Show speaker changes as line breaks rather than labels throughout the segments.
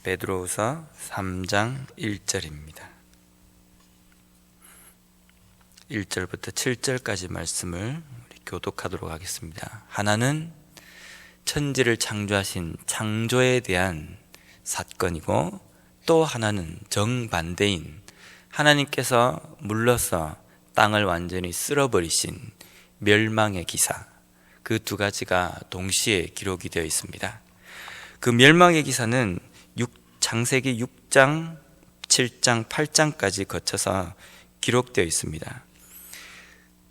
베드로후서 3장 1절입니다. 1절부터 7절까지 말씀을 우리 교독하도록 하겠습니다. 하나는 천지를 창조하신 창조에 대한 사건이고, 또 하나는 정반대인 하나님께서 물러서 땅을 완전히 쓸어버리신 멸망의 기사, 그 두 가지가 동시에 기록이 되어 있습니다. 그 멸망의 기사는 창세기 6장, 7장, 8장까지 거쳐서 기록되어 있습니다.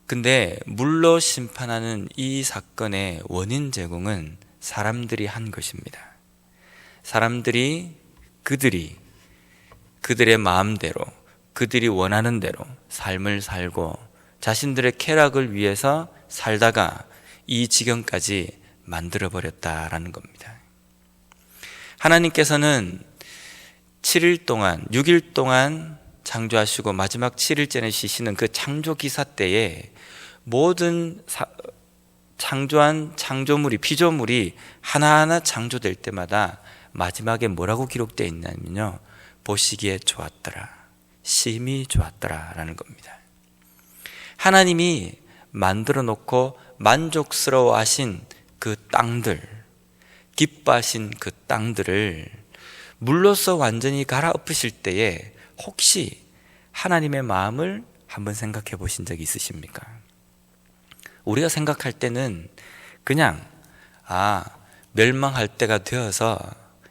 근데 물로 심판하는 이 사건의 원인 제공은 사람들이 한 것입니다. 사람들이 그들의 마음대로, 그들이 원하는 대로 삶을 살고 자신들의 쾌락을 위해서 살다가 이 지경까지 만들어버렸다라는 겁니다. 하나님께서는 6일 동안 창조하시고 마지막 7일째는 쉬시는 그 창조 기사 때에 모든 창조한 창조물이, 피조물이 하나하나 창조될 때마다 마지막에 뭐라고 기록되어 있냐면요, 보시기에 좋았더라, 심히 좋았더라 라는 겁니다. 하나님이 만들어 놓고 만족스러워 하신 그 땅들, 기뻐하신 그 땅들을 물로써 완전히 갈아엎으실 때에 혹시 하나님의 마음을 한번 생각해 보신 적이 있으십니까? 우리가 생각할 때는 그냥 멸망할 때가 되어서,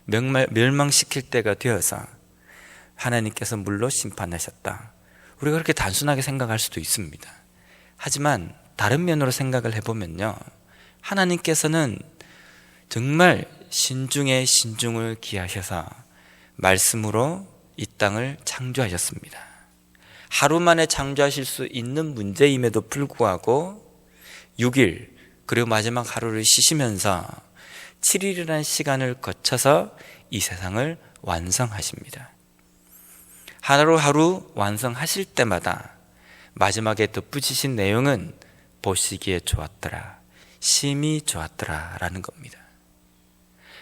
멸망시킬 때가 되어서 하나님께서 물로 심판하셨다, 우리가 그렇게 단순하게 생각할 수도 있습니다. 하지만 다른 면으로 생각을 해보면요, 하나님께서는 정말 신중에 신중을 기하셔서 말씀으로 이 땅을 창조하셨습니다. 하루 만에 창조하실 수 있는 문제임에도 불구하고 6일, 그리고 마지막 하루를 쉬시면서 7일이라는 시간을 거쳐서 이 세상을 완성하십니다. 하루하루 완성하실 때마다 마지막에 덧붙이신 내용은 보시기에 좋았더라, 심히 좋았더라 라는 겁니다.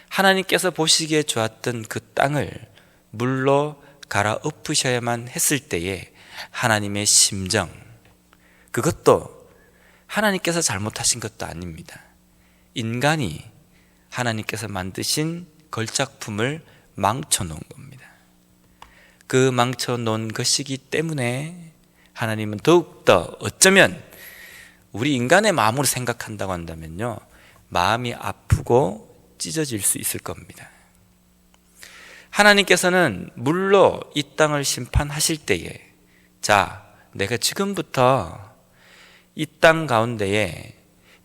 하나님께서 보시기에 좋았던 그 땅을 물로 갈아엎으셔야만 했을 때에 하나님의 심정, 그것도 하나님께서 잘못하신 것도 아닙니다. 인간이 하나님께서 만드신 걸작품을 망쳐놓은 겁니다. 그 망쳐놓은 것이기 때문에 하나님은 더욱더, 어쩌면 우리 인간의 마음으로 생각한다고 한다면요, 마음이 아프고 찢어질 수 있을 겁니다. 하나님께서는 물로 이 땅을 심판하실 때에, 내가 지금부터 이 땅 가운데에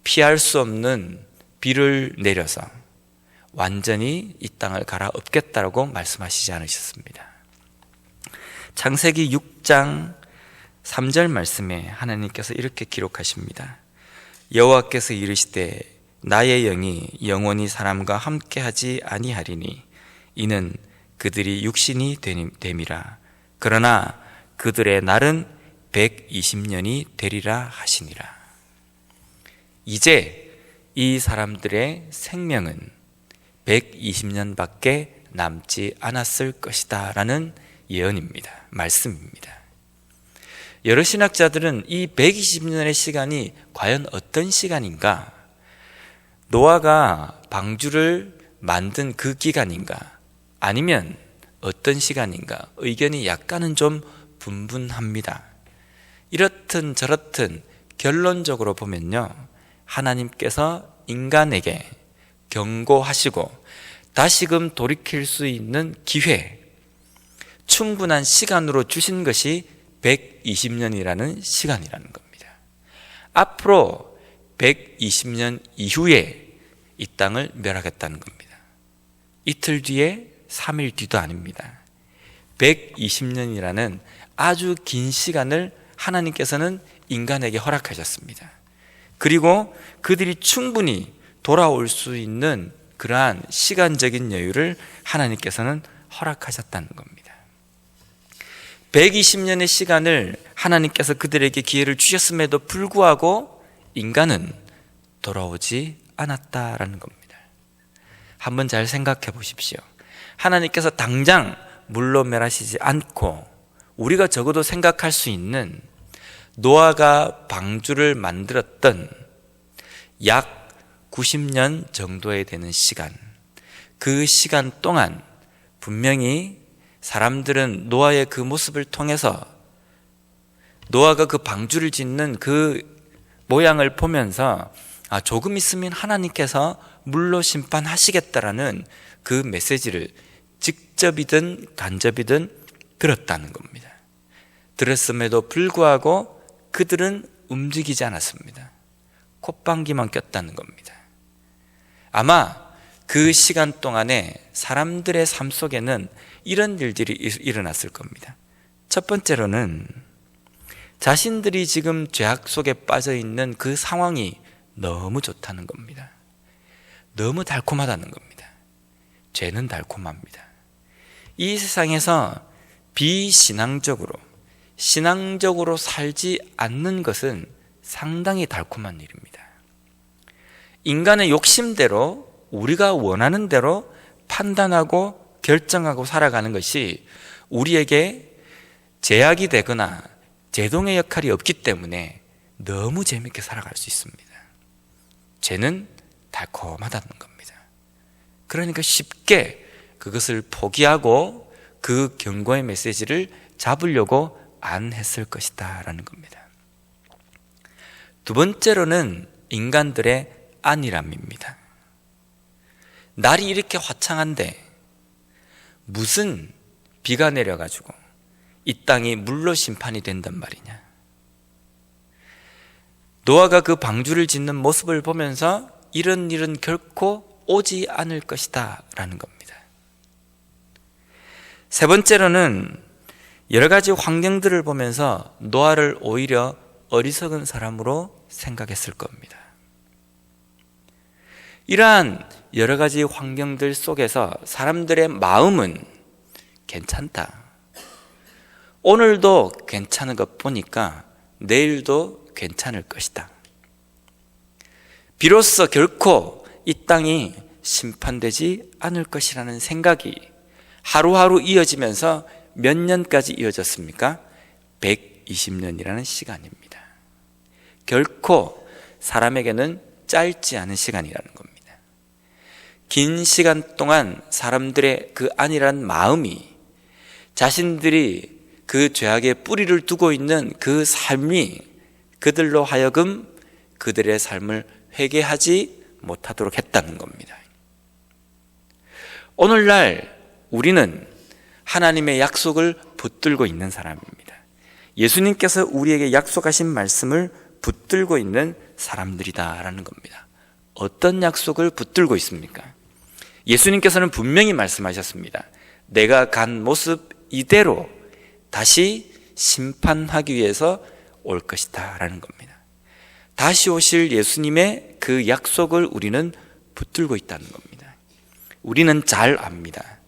피할 수 없는 비를 내려서 완전히 이 땅을 갈아엎겠다라고 말씀하시지 않으셨습니다. 창세기 6장 3절 말씀에 하나님께서 이렇게 기록하십니다. 여호와께서 이르시되 나의 영이 영원히 사람과 함께하지 아니하리니 이는 그들이 육신이 됨이라. 그러나 그들의 날은 120년이 되리라 하시니라. 이제 이 사람들의 생명은 120년밖에 남지 않았을 것이다 라는 예언입니다. 말씀입니다. 여러 신학자들은 이 120년의 시간이 과연 어떤 시간인가, 노아가 방주를 만든 그 기간인가, 아니면 어떤 시간인가, 의견이 약간은 좀 분분합니다. 이렇든 저렇든 결론적으로 보면요, 하나님께서 인간에게 경고하시고 다시금 돌이킬 수 있는 기회, 충분한 시간으로 주신 것이 120년이라는 시간이라는 겁니다. 앞으로 120년 이후에 이 땅을 멸하겠다는 겁니다. 이틀 뒤에, 3일 뒤도 아닙니다. 120년이라는 아주 긴 시간을 하나님께서는 인간에게 허락하셨습니다. 그리고 그들이 충분히 돌아올 수 있는 그러한 시간적인 여유를 하나님께서는 허락하셨다는 겁니다. 120년의 시간을 하나님께서 그들에게 기회를 주셨음에도 불구하고 인간은 돌아오지 않았다라는 겁니다. 한번 잘 생각해 보십시오. 하나님께서 당장 물로 멸하시지 않고 우리가 적어도 생각할 수 있는 노아가 방주를 만들었던 약 90년 정도에 되는 시간, 그 시간 동안 분명히 사람들은 노아의 그 모습을 통해서 노아가 그 방주를 짓는 그 모양을 보면서 조금 있으면 하나님께서 물로 심판하시겠다라는 그 메시지를 직접이든 간접이든 들었다는 겁니다. 들었음에도 불구하고 그들은 움직이지 않았습니다. 콧방귀만 꼈다는 겁니다. 아마 그 시간 동안에 사람들의 삶 속에는 이런 일들이 일어났을 겁니다. 첫 번째로는 자신들이 지금 죄악 속에 빠져 있는 그 상황이 너무 좋다는 겁니다. 너무 달콤하다는 겁니다. 죄는 달콤합니다. 이 세상에서 비신앙적으로, 신앙적으로 살지 않는 것은 상당히 달콤한 일입니다. 인간의 욕심대로 우리가 원하는 대로 판단하고 결정하고 살아가는 것이 우리에게 제약이 되거나 제동의 역할이 없기 때문에 너무 재밌게 살아갈 수 있습니다. 죄는 달콤하다는 겁니다. 그러니까 쉽게 그것을 포기하고 그 경고의 메시지를 잡으려고 안 했을 것이다 라는 겁니다. 두 번째로는 인간들의 안일함입니다. 날이 이렇게 화창한데 무슨 비가 내려가지고 이 땅이 물로 심판이 된단 말이냐. 노아가 그 방주를 짓는 모습을 보면서 이런 일은 결코 오지 않을 것이다 라는 겁니다. 세 번째로는 여러 가지 환경들을 보면서 노아를 오히려 어리석은 사람으로 생각했을 겁니다. 이러한 여러 가지 환경들 속에서 사람들의 마음은 괜찮다. 오늘도 괜찮은 것 보니까 내일도 괜찮을 것이다. 비로소 결코 이 땅이 심판되지 않을 것이라는 생각이 하루하루 이어지면서 몇 년까지 이어졌습니까? 120년이라는 시간입니다. 결코 사람에게는 짧지 않은 시간이라는 겁니다. 긴 시간 동안 사람들의 그 안일한 마음이 자신들이 그 죄악의 뿌리를 두고 있는 그 삶이 그들로 하여금 그들의 삶을 회개하지 못하도록 했다는 겁니다. 오늘날 우리는 하나님의 약속을 붙들고 있는 사람입니다. 예수님께서 우리에게 약속하신 말씀을 붙들고 있는 사람들이다라는 겁니다. 어떤 약속을 붙들고 있습니까? 예수님께서는 분명히 말씀하셨습니다. 내가 간 모습 이대로 다시 심판하기 위해서 올 것이다 라는 겁니다. 다시 오실 예수님의 그 약속을 우리는 붙들고 있다는 겁니다. 우리는 잘 압니다.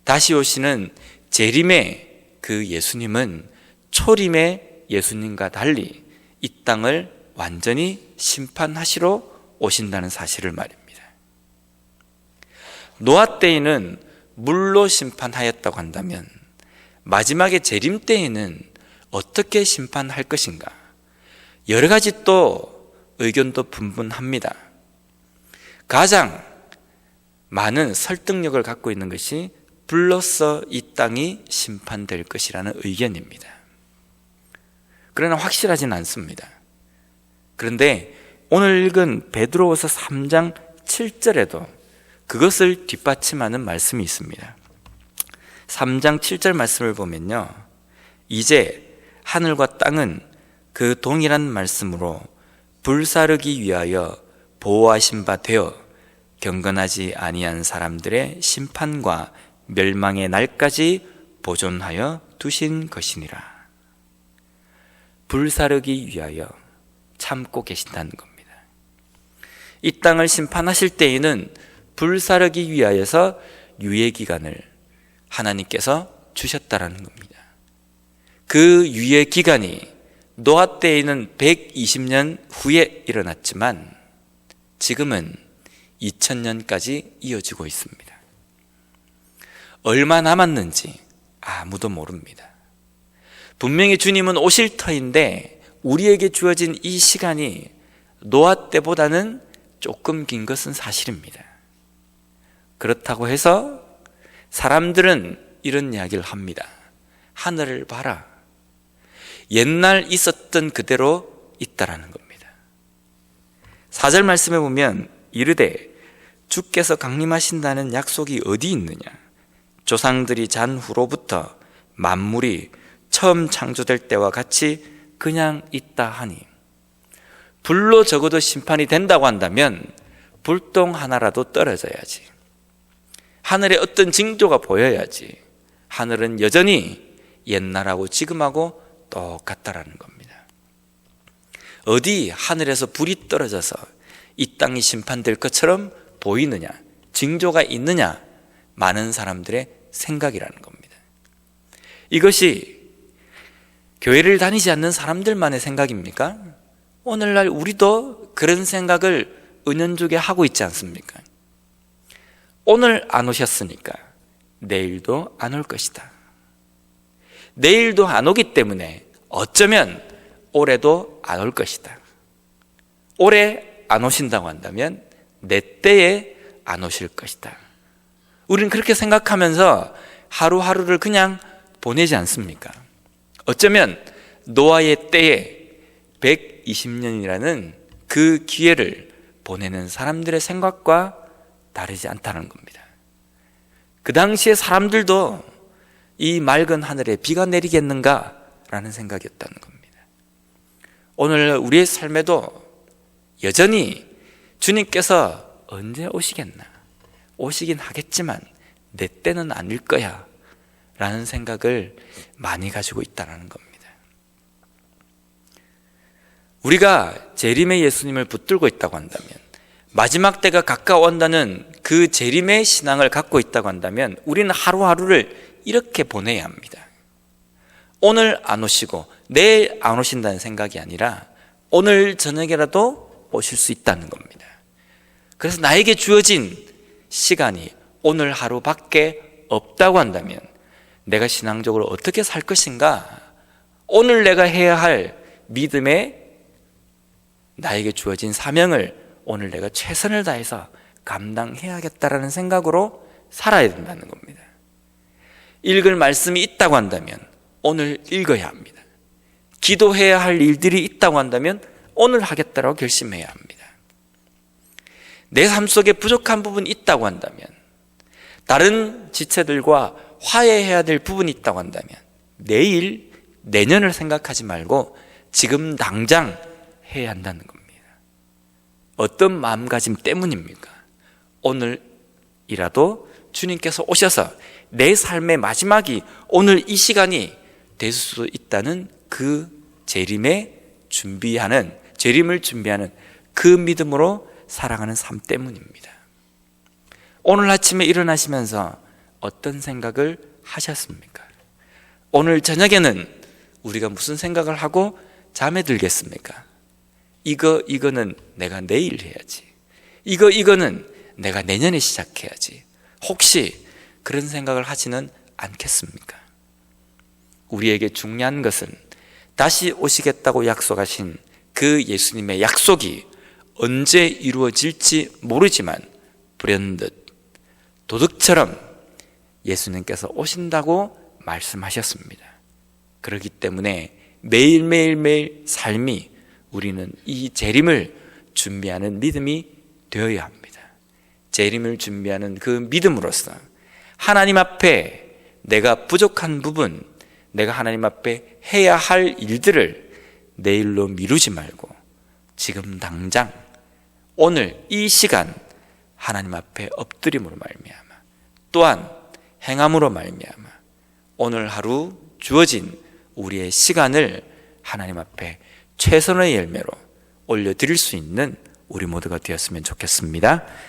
다시 오시는 재림의 그 예수님은 초림의 예수님과 달리 이 땅을 완전히 심판하시러 오신다는 사실을 말입니다. 노아 때에는 물로 심판하였다고 한다면 마지막에 재림 때에는 어떻게 심판할 것인가? 여러 가지 또 의견도 분분합니다. 가장 많은 설득력을 갖고 있는 것이 불로써 이 땅이 심판될 것이라는 의견입니다. 그러나 확실하진 않습니다. 그런데 오늘 읽은 베드로후서 3장 7절에도 그것을 뒷받침하는 말씀이 있습니다. 3장 7절 말씀을 보면요, 이제 하늘과 땅은 그 동일한 말씀으로 불사르기 위하여 보호하신 바 되어 경건하지 아니한 사람들의 심판과 멸망의 날까지 보존하여 두신 것이니라. 불사르기 위하여 참고 계신다는 겁니다. 이 땅을 심판하실 때에는 불사르기 위하여서 유예기간을 하나님께서 주셨다라는 겁니다. 그 유예기간이 노아 때에는 120년 후에 일어났지만 지금은 2000년까지 이어지고 있습니다. 얼마 남았는지 아무도 모릅니다. 분명히 주님은 오실 터인데 우리에게 주어진 이 시간이 노아 때보다는 조금 긴 것은 사실입니다. 그렇다고 해서 사람들은 이런 이야기를 합니다. 하늘을 봐라. 옛날 있었던 그대로 있다라는 겁니다. 4절 말씀에 보면 이르되 주께서 강림하신다는 약속이 어디 있느냐? 조상들이 잔 후로부터 만물이 처음 창조될 때와 같이 그냥 있다 하니, 불로 적어도 심판이 된다고 한다면 불똥 하나라도 떨어져야지, 하늘에 어떤 징조가 보여야지, 하늘은 여전히 옛날하고 지금하고 똑같다라는 겁니다. 어디 하늘에서 불이 떨어져서 이 땅이 심판될 것처럼 보이느냐, 징조가 있느냐, 많은 사람들의 생각이라는 겁니다. 이것이 교회를 다니지 않는 사람들만의 생각입니까? 오늘날 우리도 그런 생각을 은연중에 하고 있지 않습니까? 오늘 안 오셨으니까 내일도 안 올 것이다. 내일도 안 오기 때문에 어쩌면 올해도 안 올 것이다. 올해 안 오신다고 한다면 내 때에 안 오실 것이다. 우리는 그렇게 생각하면서 하루하루를 그냥 보내지 않습니까? 어쩌면 노아의 때에 120년이라는 그 기회를 보내는 사람들의 생각과 다르지 않다는 겁니다. 그 당시에 사람들도 이 맑은 하늘에 비가 내리겠는가라는 생각이었다는 겁니다. 오늘 우리의 삶에도 여전히 주님께서 언제 오시겠나? 오시긴 하겠지만 내 때는 아닐 거야 라는 생각을 많이 가지고 있다는 겁니다. 우리가 재림의 예수님을 붙들고 있다고 한다면, 마지막 때가 가까워온다는 그 재림의 신앙을 갖고 있다고 한다면 우리는 하루하루를 이렇게 보내야 합니다. 오늘 안 오시고 내일 안 오신다는 생각이 아니라 오늘 저녁에라도 오실 수 있다는 겁니다. 그래서 나에게 주어진 시간이 오늘 하루밖에 없다고 한다면 내가 신앙적으로 어떻게 살 것인가? 오늘 내가 해야 할 믿음에 나에게 주어진 사명을 오늘 내가 최선을 다해서 감당해야겠다라는 생각으로 살아야 된다는 겁니다. 읽을 말씀이 있다고 한다면 오늘 읽어야 합니다. 기도해야 할 일들이 있다고 한다면 오늘 하겠다라고 결심해야 합니다. 내 삶 속에 부족한 부분이 있다고 한다면, 다른 지체들과 화해해야 될 부분이 있다고 한다면 내일, 내년을 생각하지 말고 지금 당장 해야 한다는 겁니다. 어떤 마음가짐 때문입니까? 오늘이라도 주님께서 오셔서 내 삶의 마지막이 오늘 이 시간이 될 수 있다는 그 재림을 준비하는 그 믿음으로 살아가는 삶 때문입니다. 오늘 아침에 일어나시면서 어떤 생각을 하셨습니까? 오늘 저녁에는 우리가 무슨 생각을 하고 잠에 들겠습니까? 이거는 내가 내일 해야지. 이거는 내가 내년에 시작해야지. 혹시 그런 생각을 하지는 않겠습니까? 우리에게 중요한 것은 다시 오시겠다고 약속하신 그 예수님의 약속이 언제 이루어질지 모르지만 불현듯 도둑처럼 예수님께서 오신다고 말씀하셨습니다. 그렇기 때문에 매일매일 삶이 우리는 이 재림을 준비하는 믿음이 되어야 합니다. 재림을 준비하는 그 믿음으로써 하나님 앞에 내가 부족한 부분, 내가 하나님 앞에 해야 할 일들을 내일로 미루지 말고 지금 당장 오늘 이 시간 하나님 앞에 엎드림으로 말미암아, 또한 행함으로 말미암아 오늘 하루 주어진 우리의 시간을 하나님 앞에 최선의 열매로 올려드릴 수 있는 우리 모두가 되었으면 좋겠습니다.